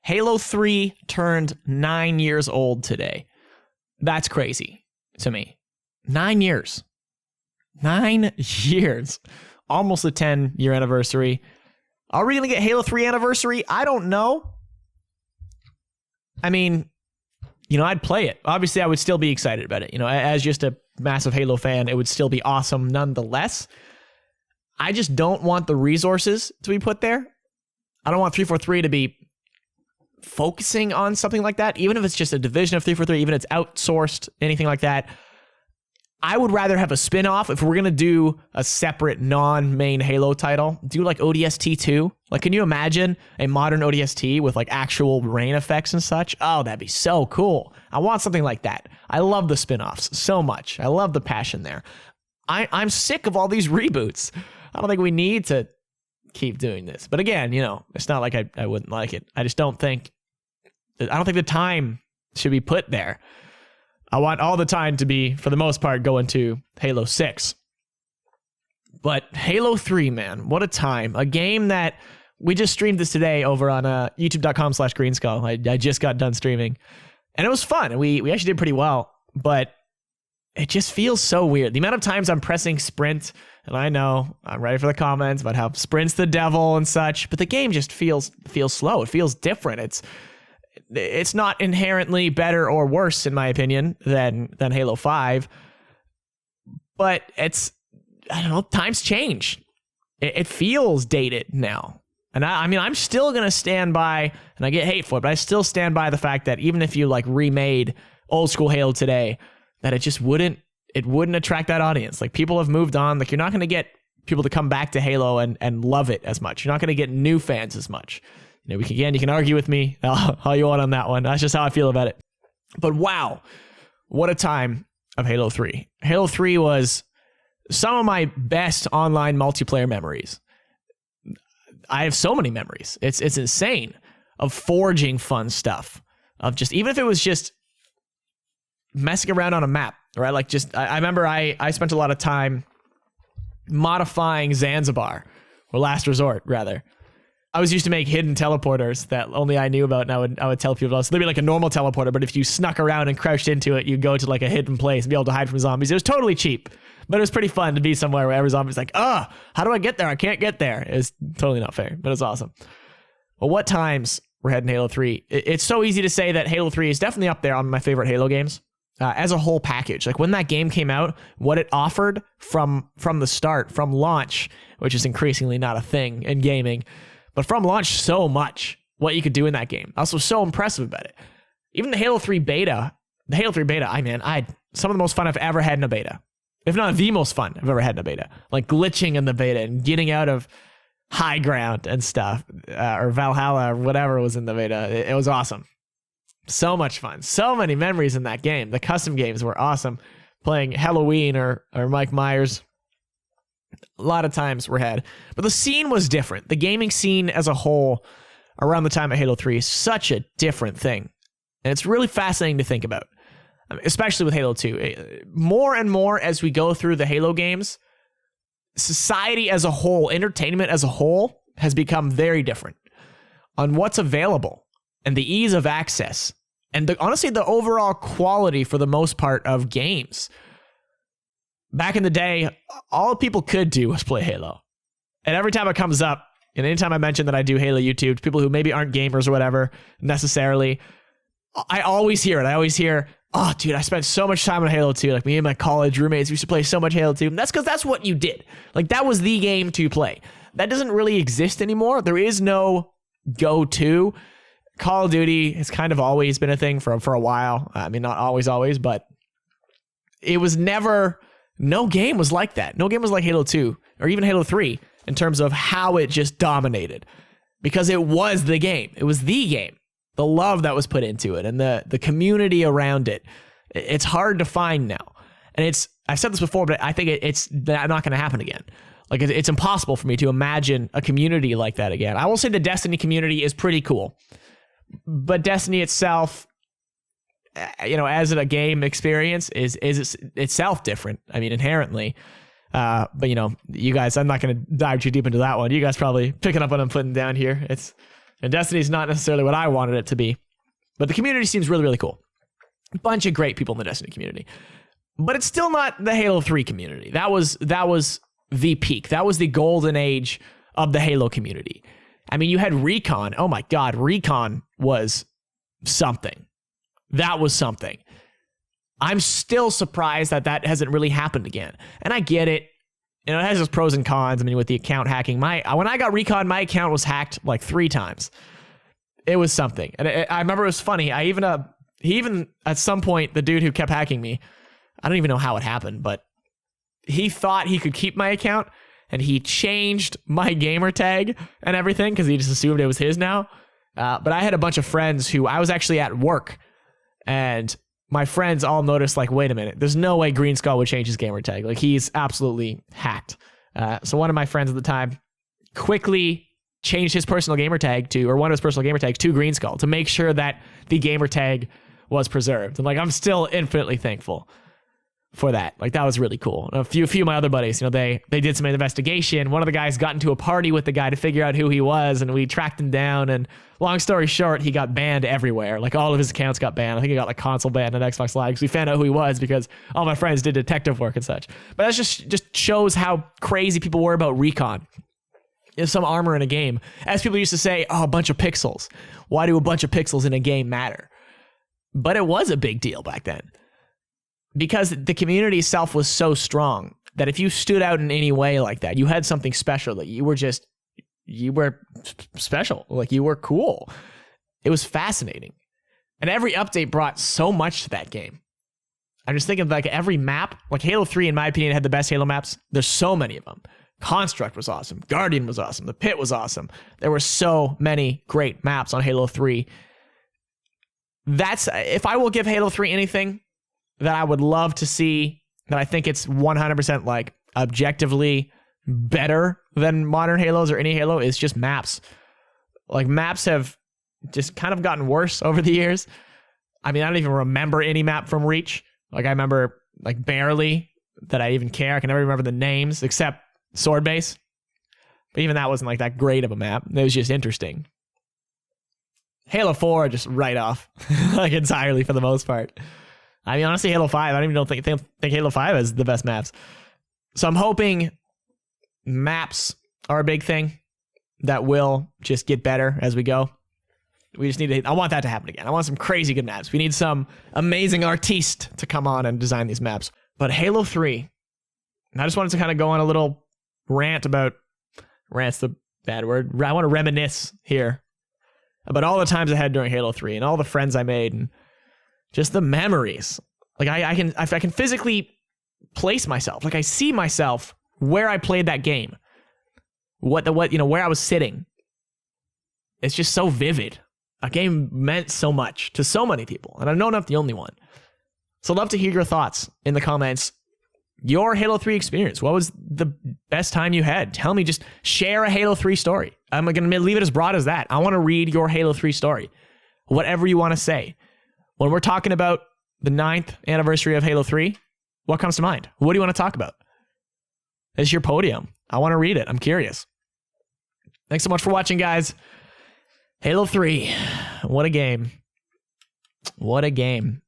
Halo 3 turned 9 years old today. That's crazy to me. 9 years. 9 years. Almost a 10-year anniversary. Are we going to get Halo 3 anniversary? I don't know. I mean, I'd play it. Obviously, I would still be excited about it. As just a massive Halo fan, it would still be awesome nonetheless. I just don't want the resources to be put there. I don't want 343 to be focusing on something like that, even if it's just a division of 343, even if it's outsourced, anything like that. I would rather have a spin-off. If we're going to do a separate non-main Halo title, do like ODST 2. Like, can you imagine a modern ODST with like actual rain effects and such? Oh, that'd be so cool. I want something like that. I love the spin-offs so much. I love the passion there. I'm sick of all these reboots. I don't think we need to keep doing this. But again, it's not like I wouldn't like it. I don't think the time should be put there. I want all the time to be, for the most part, going to Halo 6. But Halo 3, man, what a time. A game that we just streamed this today over on youtube.com/Greenskull. I just got done streaming. And it was fun. And we actually did pretty well. But it just feels so weird. The amount of times I'm pressing sprint, and I know I'm ready for the comments about how sprint's the devil and such, but the game just feels slow. It feels different. It's not inherently better or worse, in my opinion, than Halo 5. But I don't know, times change. It feels dated now. And I mean, I'm still going to stand by, and I get hate for it, but I still stand by the fact that even if you like remade old school Halo today, that it wouldn't attract that audience. Like, people have moved on. Like, you're not going to get people to come back to Halo and love it as much. You're not going to get new fans as much. You can argue with me all you want on that one. That's just how I feel about it. But wow, what a time of Halo 3. Halo 3 was some of my best online multiplayer memories. I have so many memories. It's insane of forging fun stuff. Of just, even if it was just messing around on a map, right? Like, just, I remember I spent a lot of time modifying Zanzibar, or Last Resort, rather. I was used to make hidden teleporters that only I knew about, and I would tell people. So there'd be like a normal teleporter, but if you snuck around and crouched into it, you'd go to like a hidden place and be able to hide from zombies. It was totally cheap, but it was pretty fun to be somewhere where every zombie's like, how do I get there? I can't get there. It's totally not fair, but it's awesome. Well, what times we're heading Halo 3? It's so easy to say that Halo 3 is definitely up there on my favorite Halo games. As a whole package. Like, when that game came out, what it offered from the start, from launch, which is increasingly not a thing in gaming, but from launch, so much what you could do in that game. I was so impressive about it. Even the Halo 3 beta, I had some of the most fun I've ever had in a beta. If not the most fun I've ever had in a beta. Like, glitching in the beta and getting out of high ground and stuff, or Valhalla, or whatever was in the beta. It was awesome. So much fun. So many memories in that game. The custom games were awesome. Playing Halloween or Mike Myers. A lot of times were had. But the scene was different. The gaming scene as a whole around the time of Halo 3 is such a different thing. And it's really fascinating to think about. Especially with Halo 2. More and more as we go through the Halo games, society as a whole, entertainment as a whole, has become very different on what's available. And the ease of access, and honestly, the overall quality for the most part of games. Back in the day, all people could do was play Halo. And every time it comes up, and anytime I mention that I do Halo YouTube, to people who maybe aren't gamers or whatever necessarily, I always hear it. I always hear, oh, dude, I spent so much time on Halo 2. Like, me and my college roommates used to play so much Halo 2. And that's because that's what you did. Like, that was the game to play. That doesn't really exist anymore. There is no go-to. Call of Duty has kind of always been a thing for a while. I mean, not always, but it was never, no game was like that. No game was like Halo 2 or even Halo 3 in terms of how it just dominated, because it was the game. It was the game. The love that was put into it and the community around it. It's hard to find now. And I've said this before, but I think it's not going to happen again. Like, it's impossible for me to imagine a community like that again. I will say the Destiny community is pretty cool. But Destiny itself, as a game experience, is itself different. I mean, inherently. But you guys, I'm not going to dive too deep into that one. You guys probably picking up what I'm putting down here. It's And Destiny's not necessarily what I wanted it to be. But the community seems really, really cool. A bunch of great people in the Destiny community. But it's still not the Halo 3 community. That was the peak. That was the golden age of the Halo community. I mean, you had Recon. Oh my God, Recon was something. That was something. I'm still surprised that hasn't really happened again. And I get it. You know, it has its pros and cons. I mean, with the account hacking, when I got Recon, my account was hacked like 3 times. It was something. And I remember it was funny. He even at some point, the dude who kept hacking me, I don't even know how it happened, but he thought he could keep my account and he changed my gamer tag and everything because he just assumed it was his now. But I had a bunch of friends who I was actually at work and my friends all noticed like, wait a minute, there's no way Greenskull would change his gamer tag. Like he's absolutely hacked. So one of my friends at the time quickly changed his personal gamer tag to, or one of his personal gamer tags to Greenskull to make sure that the gamer tag was preserved. And like, I'm still infinitely thankful for that. Like that was really cool. A few of my other buddies, you know, they did some investigation. One of the guys got into a party with the guy to figure out who he was, and we tracked him down. And long story short, he got banned everywhere. Like all of his accounts got banned. I think he got like console banned on Xbox Live because we found out who he was because all my friends did detective work and such. But that just shows how crazy people were about Recon. Is some armor in a game. As people used to say, oh, a bunch of pixels. Why do a bunch of pixels in a game matter? But it was a big deal back then. Because the community itself was so strong that if you stood out in any way like that, you had something special, that you were special, like you were cool. It was fascinating. And every update brought so much to that game. I'm just thinking like every map, like Halo 3, in my opinion, had the best Halo maps. There's so many of them. Construct was awesome. Guardian was awesome. The Pit was awesome. There were so many great maps on Halo 3. If I will give Halo 3 anything that I would love to see, that I think it's 100% like objectively better than modern Halos or any Halo, is just maps. Like maps have just kind of gotten worse over the years. I mean, I don't even remember any map from Reach. Like I remember like barely that I even care. I can never remember the names except Sword Base. But even that wasn't like that great of a map. It was just interesting. Halo 4 just right off like entirely for the most part. I mean, honestly, Halo 5, I don't even think Halo 5 has the best maps. So I'm hoping maps are a big thing that will just get better as we go. We just need to, I want that to happen again. I want some crazy good maps. We need some amazing artiste to come on and design these maps. But Halo 3, I just wanted to kind of go on a little rant's the bad word. I want to reminisce here about all the times I had during Halo 3 and all the friends I made and just the memories. Like I can physically place myself. Like I see myself where I played that game. Where I was sitting. It's just so vivid. A game meant so much to so many people, and I know I'm not the only one. So I'd love to hear your thoughts in the comments. Your Halo 3 experience. What was the best time you had? Tell me, just share a Halo 3 story. I'm going to leave it as broad as that. I want to read your Halo 3 story. Whatever you want to say. When we're talking about the 9th anniversary of Halo 3, what comes to mind? What do you want to talk about? It's your podium. I want to read it. I'm curious. Thanks so much for watching, guys. Halo 3. What a game. What a game.